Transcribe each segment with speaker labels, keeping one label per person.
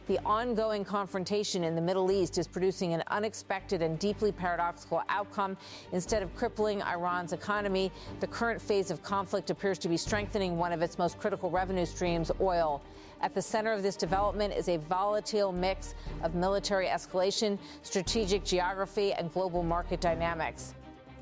Speaker 1: The ongoing confrontation in the Middle East is producing an unexpected and deeply paradoxical outcome. Instead of crippling Iran's economy, the current phase of conflict appears to be strengthening one of its most critical revenue streams, oil. At the center of this development is a volatile mix of military escalation, strategic geography, and global market dynamics.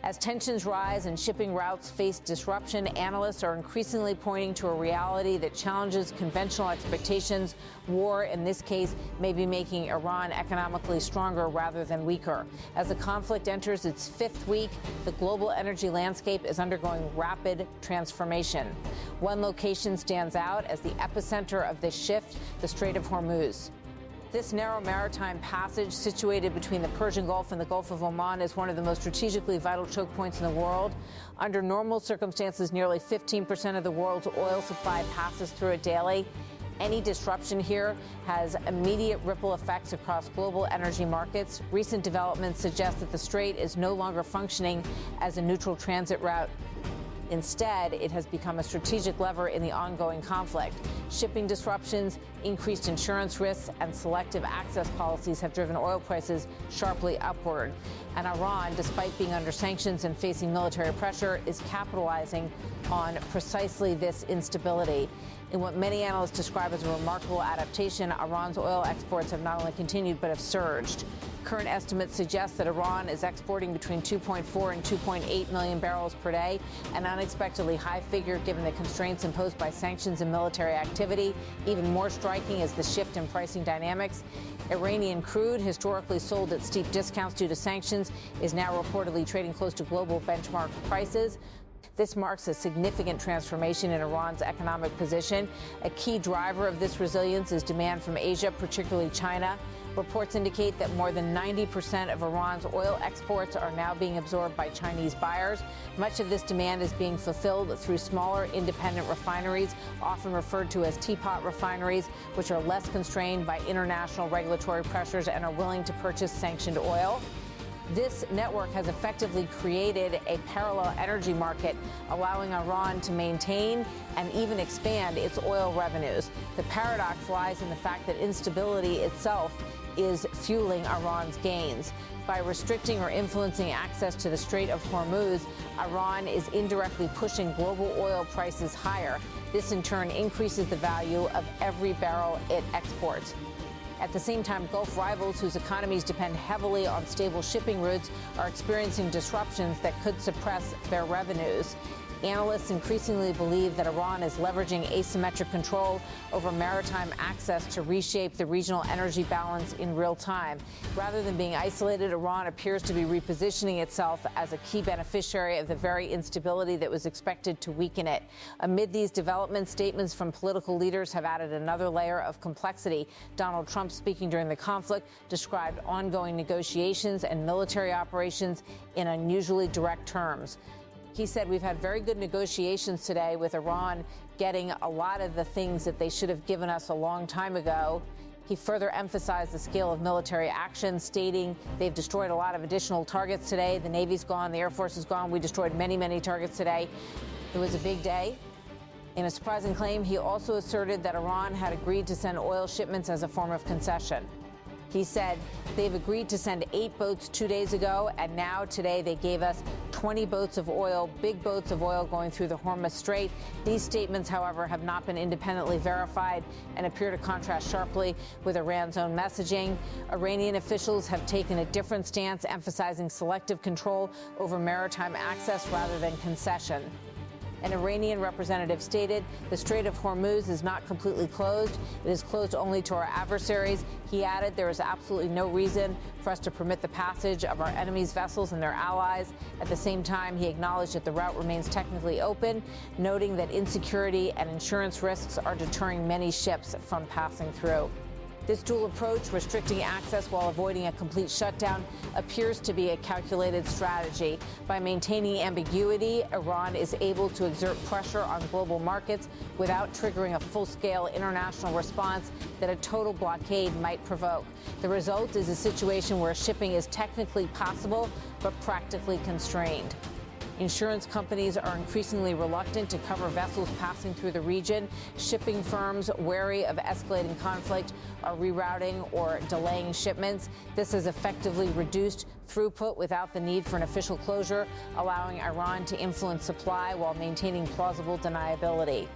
Speaker 1: As tensions rise and shipping routes face disruption, analysts are increasingly pointing to a reality that challenges conventional expectations. War, in this case, may be making Iran economically stronger rather than weaker. As the conflict enters its fifth week, the global energy landscape is undergoing rapid transformation. One location stands out as the epicenter of this shift, the Strait of Hormuz. This narrow maritime passage situated between the Persian Gulf and the Gulf of Oman is one of the most strategically vital choke points in the world. Under normal circumstances, nearly 15% of the world's oil supply passes through it daily. Any disruption here has immediate ripple effects across global energy markets. Recent developments suggest that the strait is no longer functioning as a neutral transit route. Instead, it has become a strategic lever in the ongoing conflict. Shipping disruptions, increased insurance risks, and selective access policies have driven oil prices sharply upward. And Iran, despite being under sanctions and facing military pressure, is capitalizing on precisely this instability. In what many analysts describe as a remarkable adaptation, Iran's oil exports have not only continued but have surged. Current estimates suggest that Iran is exporting between 2.4 and 2.8 million barrels per day, an unexpectedly high figure given the constraints imposed by sanctions and military activity. Even more striking is the shift in pricing dynamics. Iranian crude, historically sold at steep discounts due to sanctions, is now reportedly trading close to global benchmark prices. This marks a significant transformation in Iran's economic position. A key driver of this resilience is demand from Asia, particularly China. Reports indicate that more than 90% of Iran's oil exports are now being absorbed by Chinese buyers. Much of this demand is being fulfilled through smaller independent refineries, often referred to as teapot refineries, which are less constrained by international regulatory pressures and are willing to purchase sanctioned oil. This network has effectively created a parallel energy market, allowing Iran to maintain and even expand its oil revenues. The paradox lies in the fact that instability itself is fueling Iran's gains. By restricting or influencing access to the Strait of Hormuz, Iran is indirectly pushing global oil prices higher. This in turn increases the value of every barrel it exports. At the same time, Gulf rivals whose economies depend heavily on stable shipping routes are experiencing disruptions that could suppress their revenues. Analysts increasingly believe that Iran is leveraging asymmetric control over maritime access to reshape the regional energy balance in real time. Rather than being isolated, Iran appears to be repositioning itself as a key beneficiary of the very instability that was expected to weaken it. Amid these developments, statements from political leaders have added another layer of complexity. Donald Trump, speaking during the conflict, described ongoing negotiations and military operations in unusually direct terms. He said, "We've had very good negotiations today with Iran getting a lot of the things that they should have given us a long time ago." He further emphasized the scale of military action, stating they've destroyed a lot of additional targets today. The Navy's gone. The Air Force is gone. We destroyed many, many targets today. It was a big day. In a surprising claim, he also asserted that Iran had agreed to send oil shipments as a form of concession. He said they've agreed to send 8 boats 2 days ago, and now today they gave us 20 boats of oil, big boats of oil going through the Hormuz Strait. These statements, however, have not been independently verified and appear to contrast sharply with Iran's own messaging. Iranian officials have taken a different stance, emphasizing selective control over maritime access rather than concession. An Iranian representative stated the Strait of Hormuz is not completely closed. It is closed only to our adversaries. He added there is absolutely no reason for us to permit the passage of our enemies' vessels and their allies. At the same time, he acknowledged that the route remains technically open, noting that insecurity and insurance risks are deterring many ships from passing through. This dual approach, restricting access while avoiding a complete shutdown, appears to be a calculated strategy. By maintaining ambiguity, Iran is able to exert pressure on global markets without triggering a full-scale international response that a total blockade might provoke. The result is a situation where shipping is technically possible but practically constrained. Insurance companies are increasingly reluctant to cover vessels passing through the region. Shipping firms, wary of escalating conflict, are rerouting or delaying shipments. This has effectively reduced throughput without the need for an official closure, allowing Iran to influence supply while maintaining plausible deniability.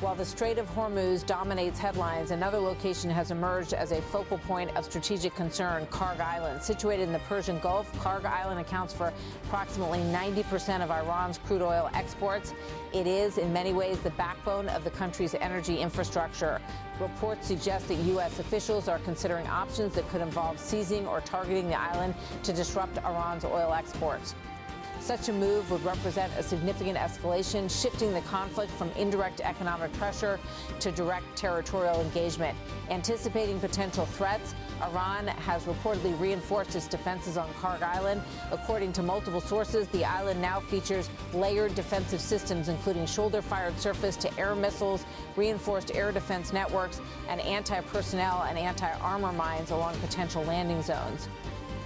Speaker 1: While the Strait of Hormuz dominates headlines, another location has emerged as a focal point of strategic concern, Karg Island. Situated in the Persian Gulf, Karg Island accounts for approximately 90% of Iran's crude oil exports. It is, in many ways, the backbone of the country's energy infrastructure. Reports suggest that U.S. officials are considering options that could involve seizing or targeting the island to disrupt Iran's oil exports. Such a move would represent a significant escalation, shifting the conflict from indirect economic pressure to direct territorial engagement. Anticipating potential threats, Iran has reportedly reinforced its defenses on Karg Island. According to multiple sources, the island now features layered defensive systems, including shoulder-fired surface-to-air missiles, reinforced air defense networks, and anti-personnel and anti-armor mines along potential landing zones.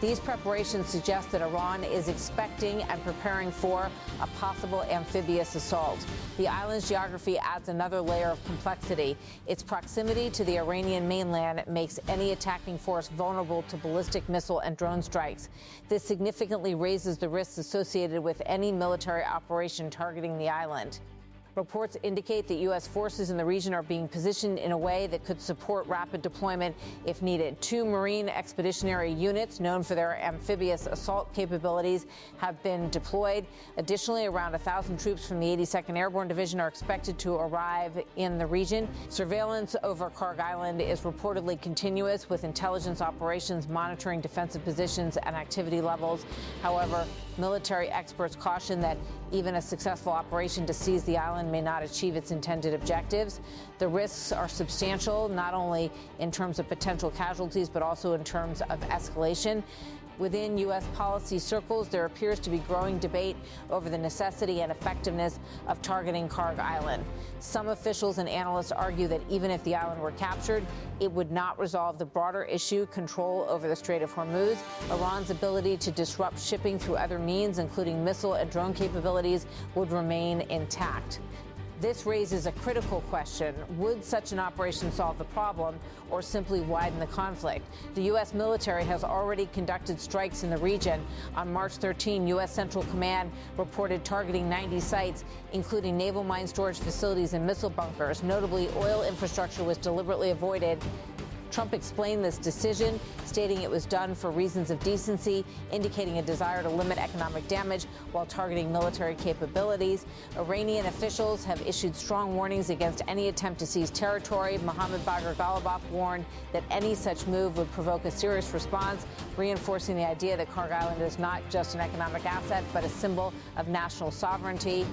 Speaker 1: These preparations suggest that Iran is expecting and preparing for a possible amphibious assault. The island's geography adds another layer of complexity. Its proximity to the Iranian mainland makes any attacking force vulnerable to ballistic missile and drone strikes. This significantly raises the risks associated with any military operation targeting the island. Reports indicate that U.S. forces in the region are being positioned in a way that could support rapid deployment if needed. 2 Marine expeditionary units, known for their amphibious assault capabilities, have been deployed. Additionally, around 1,000 troops from the 82nd Airborne Division are expected to arrive in the region. Surveillance over Karg Island is reportedly continuous, with intelligence operations monitoring defensive positions and activity levels. However, military experts caution that even a successful operation to seize the island may not achieve its intended objectives. The risks are substantial, not only in terms of potential casualties, but also in terms of escalation. Within U.S. policy circles, there appears to be growing debate over the necessity and effectiveness of targeting Karg Island. Some officials and analysts argue that even if the island were captured, it would not resolve the broader issue, control over the Strait of Hormuz. Iran's ability to disrupt shipping through other means, including missile and drone capabilities, would remain intact. This raises a critical question. Would such an operation solve the problem or simply widen the conflict? The U.S. military has already conducted strikes in the region. On March 13, U.S. Central Command reported targeting 90 sites, including naval mine storage facilities and missile bunkers. Notably, oil infrastructure was deliberately avoided. Trump explained this decision, stating it was done for reasons of decency, indicating a desire to limit economic damage while targeting military capabilities. Iranian officials have issued strong warnings against any attempt to seize territory. Mohammad Bagher Ghalibaf warned that any such move would provoke a serious response, reinforcing the idea that Karg Island is not just an economic asset, but a symbol of national sovereignty.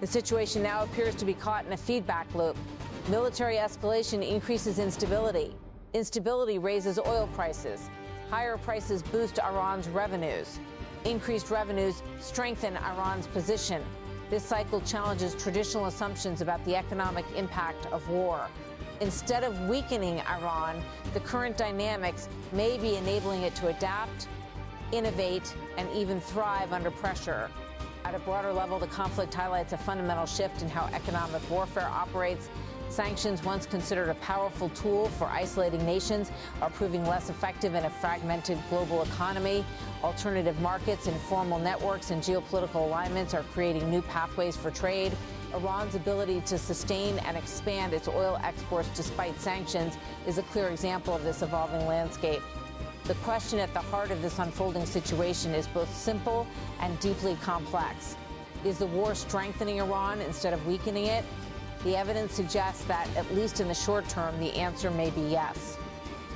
Speaker 1: The situation now appears to be caught in a feedback loop. Military escalation increases instability. Instability raises oil prices. Higher prices boost Iran's revenues. Increased revenues strengthen Iran's position. This cycle challenges traditional assumptions about the economic impact of war. Instead of weakening Iran, the current dynamics may be enabling it to adapt, innovate, and even thrive under pressure. At a broader level, the conflict highlights a fundamental shift in how economic warfare operates. Sanctions, once considered a powerful tool for isolating nations, are proving less effective in a fragmented global economy. Alternative markets, informal networks, and geopolitical alignments are creating new pathways for trade. Iran's ability to sustain and expand its oil exports despite sanctions is a clear example of this evolving landscape. The question at the heart of this unfolding situation is both simple and deeply complex. Is the war strengthening Iran instead of weakening it? The evidence suggests that, at least in the short term, the answer may be yes.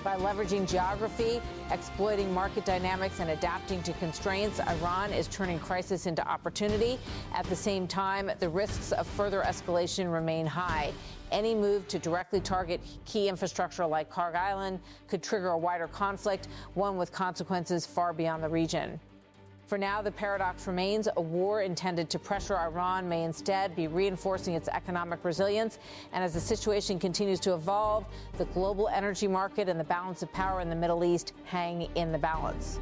Speaker 1: By leveraging geography, exploiting market dynamics, and adapting to constraints, Iran is turning crisis into opportunity. At the same time, the risks of further escalation remain high. Any move to directly target key infrastructure like Karg Island could trigger a wider conflict, one with consequences far beyond the region. For now, the paradox remains. A war intended to pressure Iran may instead be reinforcing its economic resilience. And as the situation continues to evolve, the global energy market and the balance of power in the Middle East hang in the balance.